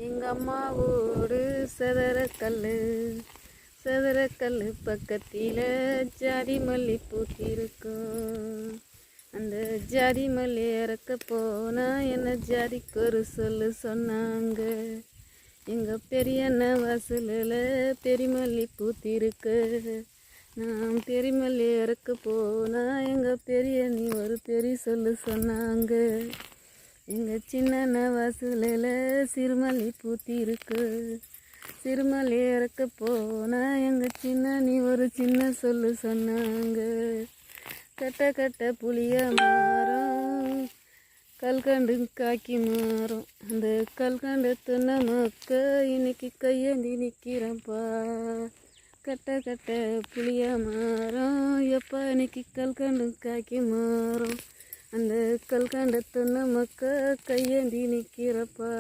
எங்கள் அம்மாவோடு செதறக்கல் பக்கத்தில் ஜாதி மல்லி பூத்திருக்கும். அந்த ஜாதி மல்லி இறக்க போனால் என்ன ஜாதிக்கு ஒரு சொல்லு சொன்னாங்க. எங்கள் பெரியண்ண வாசலில் பெரிமல்லி பூத்திருக்கு. நான் பெரிமல்லி இறக்க போனால் எங்கள் பெரிய நீ ஒரு பெரிய சொல்லு சொன்னாங்க. எங்கள் சின்ன வாசலில் சிறுமல்லி பூத்திருக்கு. சிறுமல்லி இறக்க போனால் எங்கள் சின்ன நீ ஒரு சின்ன சொல்லு சொன்னாங்க. கட்ட கட்ட புளிய மரம் கல்கண்டு காக்கி மரம். அந்த கல்கண்டு தின்ன மக்க இன்னைக்கு கையேந்தி நிற்கிறப்பா. கட்ட கட்ட புளிய மரம் எப்போ இன்னைக்கு கல்கண்டு காக்கி மரம். அந்த கல்கண்டு தின்ன மக்க கையேந்தி நிற்கிறப்பா.